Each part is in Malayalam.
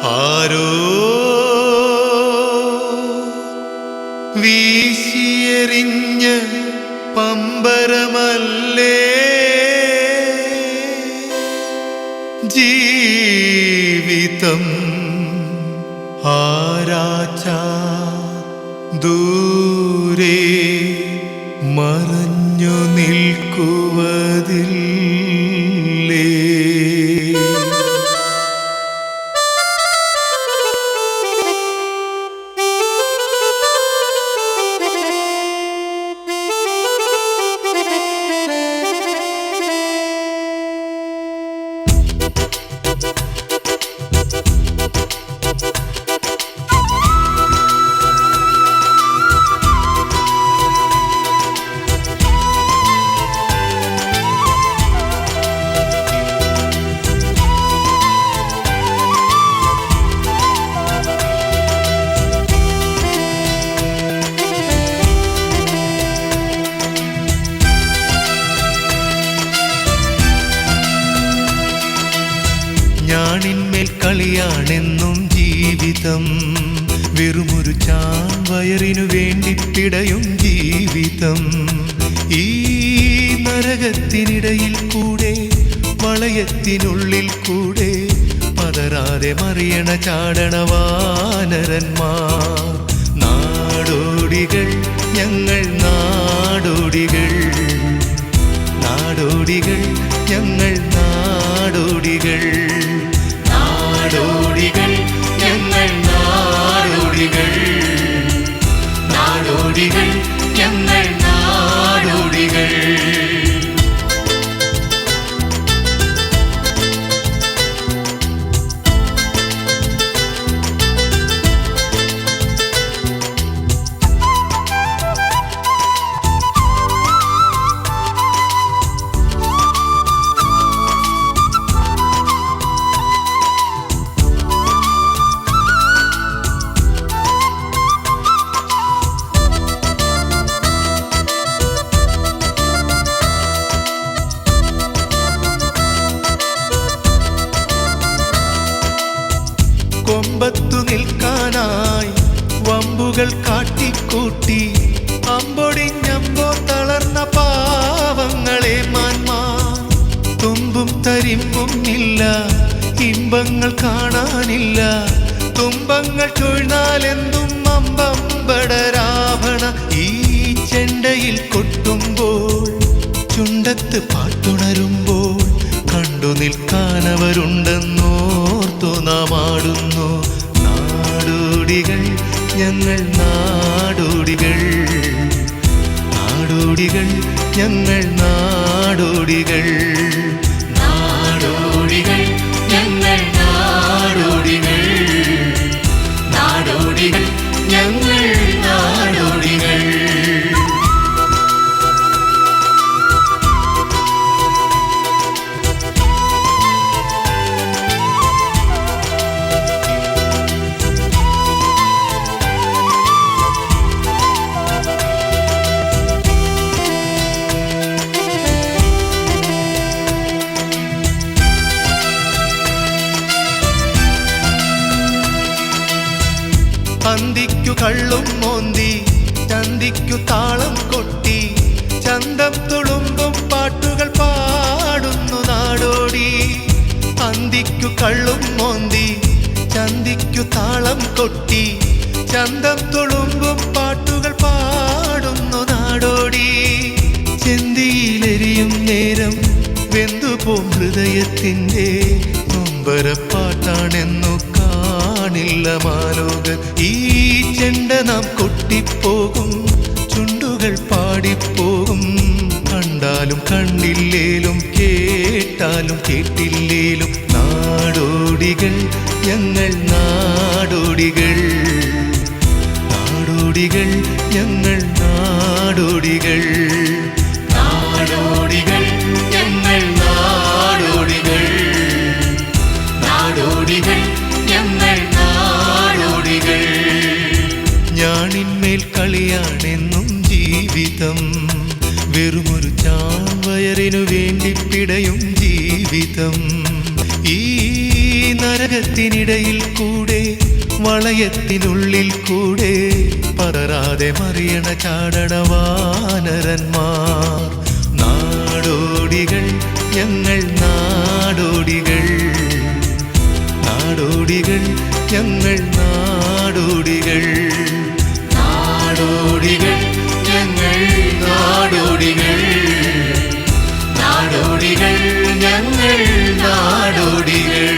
ആരോ വീശിയെറിഞ്ഞ പമ്പരമല്ലേ ജീവിതം. ആരാച്ചാ ദൂരെ മറഞ്ഞു നിൽക്കുവതില്ലേ. ഞാണിന്മേൽ കളിയാണെന്നും ജീവിതം. വെറുമൊരു ചാവയറിനു വേണ്ടി പിടയും ജീവിതം. ഈ നരകത്തിനിടയിൽ കൂടെ വളയത്തിനുള്ളിൽ കൂടെ പതറാതെ മറിയണ ചാടണ വാനരന്മാർ. നാടോടികൾ ഞങ്ങൾ നാടോടികൾ, നാടോടികൾ ഞങ്ങൾ നാടോടികൾ, നാടോടികൾ ഞങ്ങൾ നാടോടികൾ, നാടോടികൾ ഞങ്ങൾ നാടോടികൾ. കൊമ്പത്തു നിൽക്കാനായി വമ്പുകൾ കാട്ടിക്കൂട്ടി അമ്പൊടിഞ്ഞമ്പോ തളർന്ന പാവങ്ങളെ മാന്മാർ. തുമ്പും തരിമ്പും ഇല്ല, ഇമ്പങ്ങൾ കാണാനില്ല. തുമ്പങ്ങൾ ചൊഴ്ന്നാലെന്തും അമ്പമ്പടരാഭണ. ഈ ചെണ്ടയിൽ കൊട്ടുമ്പോൾ ചുണ്ടത്ത് പാട്ടുണരുമ്പോൾ കണ്ടു നിൽക്കാനവരുണ്ടെന്നോർത്തു നാം ആടുന്നു. നാടോടികൾ ഞങ്ങൾ നാടോടികൾ, നാടോടികൾ ഞങ്ങൾ നാടോടികൾ, നാടോടികൾ ഞങ്ങൾ നാടോടികൾ, നാടോടികൾ ഞങ്ങൾ നാടോടികൾ. അന്തിക്കു കള്ളും മോന്തി ചന്തിക്കു താളം കൊട്ടി ചന്തം തുളുമ്പും പാട്ടുകൾ പാടുന്നു നാടോടി. അന്തിക്കു കള്ളും മോന്തി ചന്തിക്കു താളം കൊട്ടി ചന്തം തുളുമ്പും പാട്ടുകൾ പാടുന്നു നാടോടി. ചെന്തിയിലെരിയും നേരം വെന്തുപോം ഹൃദയത്തിൻ്റെ നൊമ്പരപ്പാട്ടാണെന്നു കാണില്ല മാലോകർ. ഈ ചെണ്ട നാം കൊട്ടിപ്പോകും, ചുണ്ടുകൾ പാടിപ്പോകും. കണ്ടാലും കണ്ടില്ലേലും കേട്ടാലും കേട്ടില്ലേലും നാടോടികൾ ഞങ്ങൾ നാടോടികൾ, നാടോടികൾ ഞങ്ങൾ നാടോടികൾ, നാടോടികൾ ഞങ്ങൾ നാടോടികൾ, നാടോടികൾ ഞങ്ങൾ നാടോടികൾ. ഞാണിന്മേൽ കളിയാണെന്നും ജീവിതം. വെറുമൊരു ചാവയറിനു വേണ്ടി പിടയും ജീവിതം. ഈ നരകത്തിനിടയിൽ കൂടെ വളയത്തിനുള്ളിൽ കൂടെ പതറാതെ മറിയണ ചാടണ വാനരന്മാർ. നാടോടികൾ ഞങ്ങൾ നാടോടികൾ, നാടോടികൾ ഞങ്ങൾ നാടോടികൾ, നാടോടികൾ ഞങ്ങൾ നാടോടികൾ, നാടോടികൾ ഞങ്ങൾ നാടോടികൾ.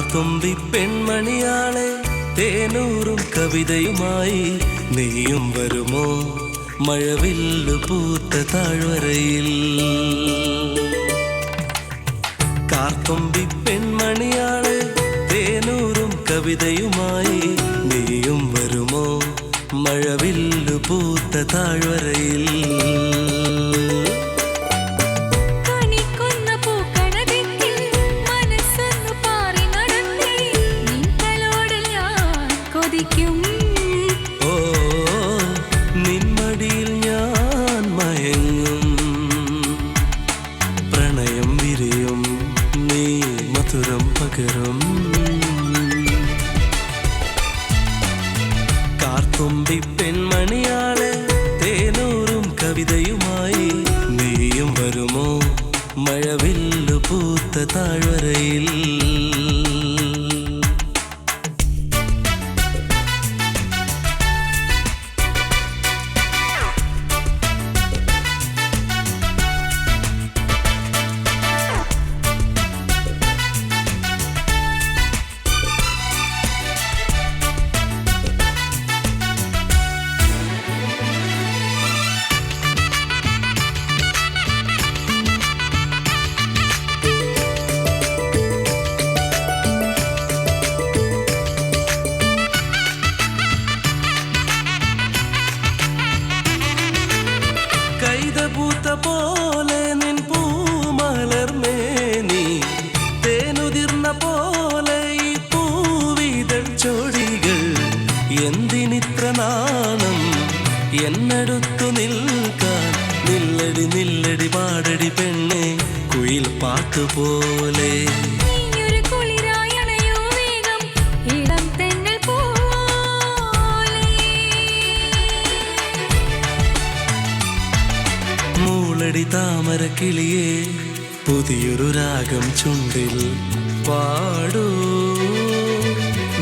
കാർത്തുമ്പി പെൺമണിയാളെ തേനൂറും കവിതയുമായി നീയും വരുമോ മഴവില്ലു പൂത്ത താഴ്വരയിൽ. കാർത്തുമ്പി പെൺമണിയാളെ തേനൂറും കവിതയുമായി നീയും വരുമോ മഴവില്ലു പൂത്ത താഴ്വരയിൽ. നിൻമടിയിൽ ഞാൻ മയങ്ങും പ്രണയം വിരിയും നീ മധുരം പകരും. കാർത്തുമ്പി പെൺമണിയാളെ തേനൂറും കവിതയുമായി നീയും വരുമോ മഴവില്ലു പൂത്ത താഴ്വരയിൽ. കൈതപൂത്ത പോലെ നിൻ പൂമലർമേനി തേനുതിർന്ന പോലെ ഈ പൂവിതൾ ചോടികൾ. എന്തിനിത്ര നാണം എന്നടുത്തു നിൽക്കാൻ നില്ലടി നില്ലടി പാടടി പെണ്ണെ കുയിൽ പാട്ടുപോലെ. മൂളടി താമര കിളിയേ പുതിയൊരു രാഗം ചുണ്ടിൽ പാടൂ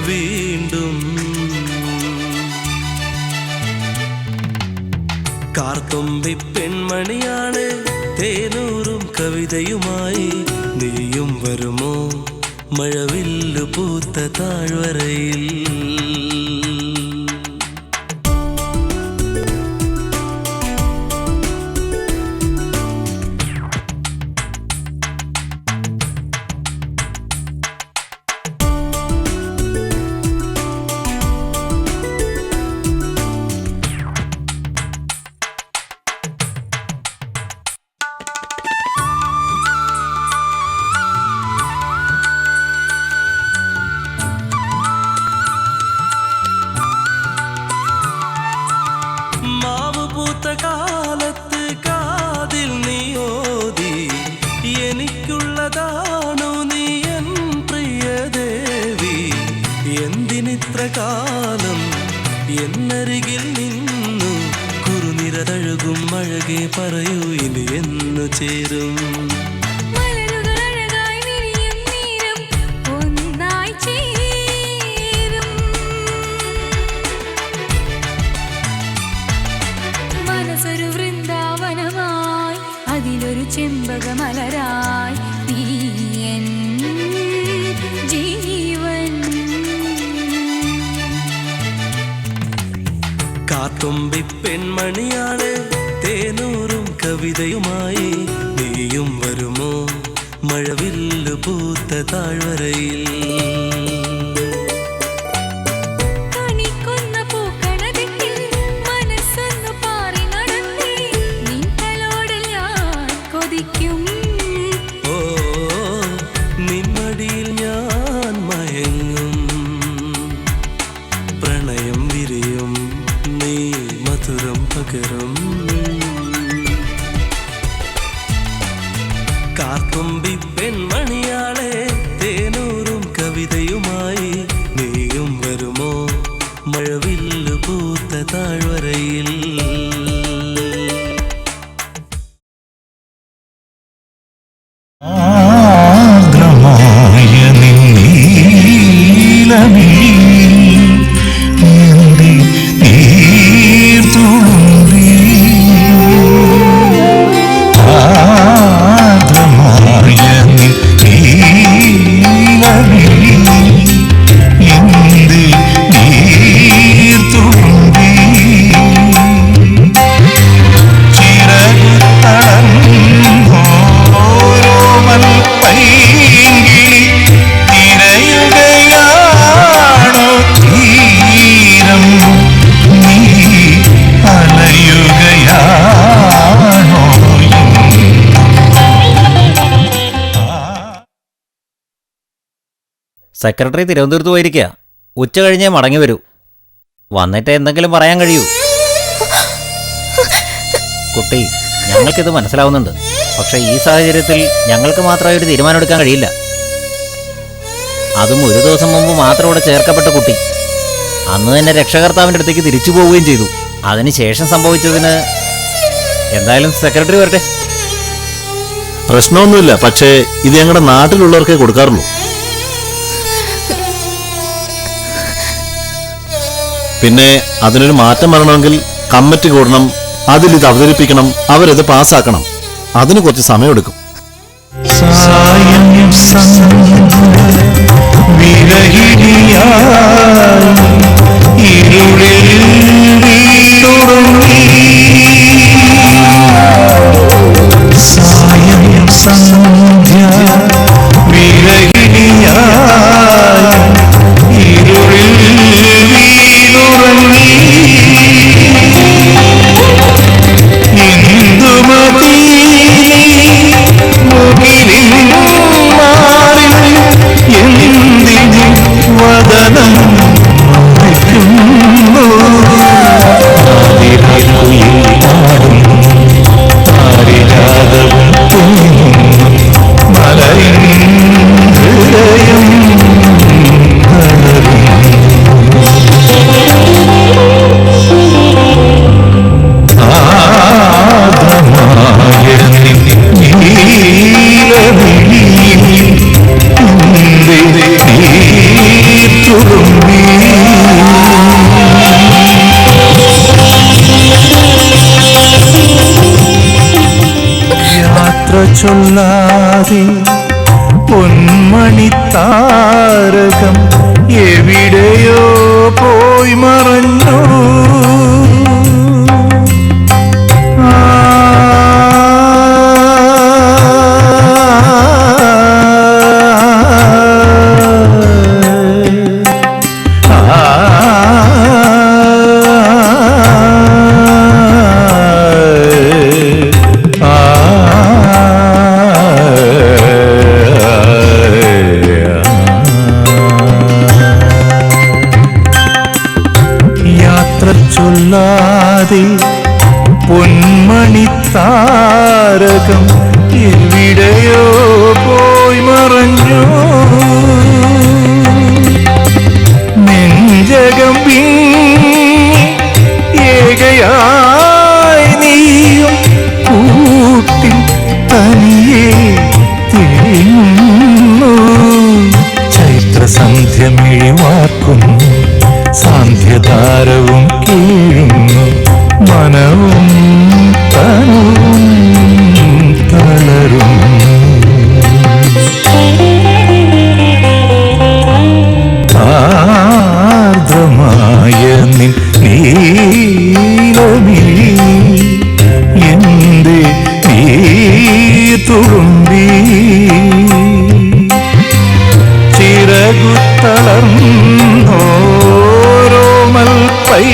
വീണ്ടും. കാർത്തുമ്പി പെൺമണിയാളെ തേനൂറും കവിതയുമായി നീയും വരുമോ മഴവില്ലു പൂത്ത താഴ്വരയിൽ. കാലത്ത് കാതിൽ നീ ഓതി എനിക്കുള്ളതാണു നീ എൻ പ്രിയദേവി. എന്തിനിത്ര കാലം എന്നരികിൽ നിന്നു കുറുനിരതഴുകും അഴകെ പറയൂ ഇനി എന്നു ചേരും. ഒരു വൃന്ദാവനമായി അതിലൊരു ചെമ്പകമലരായി നീ എൻ ജീവൻ. കാർത്തുമ്പി പെൺമണിയാളെ തേനൂറും കവിതയുമായി നീയും വരുമോ മഴവില്ലു പൂത്ത താഴ്വരയിൽ. നിൻമടിയിൽ ഞാൻ മയങ്ങും പ്രണയം വിരിയും നീ മധുരം പകരും. കാർത്തുമ്പി പെൺമണിയാളെ തേനൂറും കവിതയുമായി നീയും വരുമോ മഴവില്ലു പൂത്ത താഴ്വരയിൽ. ആർദ്രമായ നീർത്തുളുമ്പി സെക്രട്ടറി തിരുവനന്തപുരത്ത് പോയിരിക്കുക. ഉച്ച കഴിഞ്ഞേ മടങ്ങി വരൂ. വന്നിട്ട് എന്തെങ്കിലും പറയാൻ കഴിയൂ. കുട്ടി, ഞങ്ങൾക്കിത് മനസ്സിലാവുന്നുണ്ട്. പക്ഷെ ഈ സാഹചര്യത്തിൽ ഞങ്ങൾക്ക് മാത്രമായി ഒരു തീരുമാനമെടുക്കാൻ കഴിയില്ല. അതും ഒരു ദിവസം മുമ്പ് മാത്രം ഇവിടെ ചേർക്കപ്പെട്ട കുട്ടി അന്ന് തന്നെ രക്ഷകർത്താവിൻ്റെ അടുത്തേക്ക് തിരിച്ചു പോവുകയും ചെയ്തു. അതിനുശേഷം സംഭവിച്ചതിന് എന്തായാലും സെക്രട്ടറി വരട്ടെ. പ്രശ്നമൊന്നുമില്ല, പക്ഷേ ഇത് ഞങ്ങളുടെ നാട്ടിലുള്ളവർക്കേ കൊടുക്കാറുള്ളൂ. പിന്നെ അതിനൊരു മാറ്റം വരണമെങ്കിൽ കമ്മിറ്റി കൂടണം, അതിലിത് അവതരിപ്പിക്കണം, അവരത് പാസ്സാക്കണം. അതിന് കുറച്ച് സമയമെടുക്കും. ചൊല്ലാതെ പൊന്മണിത്താരകം എവിടെയോ പോയി മറഞ്ഞു. ചൊല്ലാതെ പൊന്മണിത്താരകം എവിടെയോ പോയി മറഞ്ഞു. നെഞ്ചകം ഏകയായി നീയും കൂട്ടിൽ തനിയെ തിരിയുന്നു. ചൈത്രസന്ധ്യ മിഴിവാക്കുന്നു, സാന്ധ്യതാരവും കീഴുന്നു, മനവും തനുവും തളരും. ആർദ്രമായ നിൻ നീലമിഴി എന്റെ നീ തുളുമ്പി ചിറകുത്തളർന്നോരോമൽ പൈ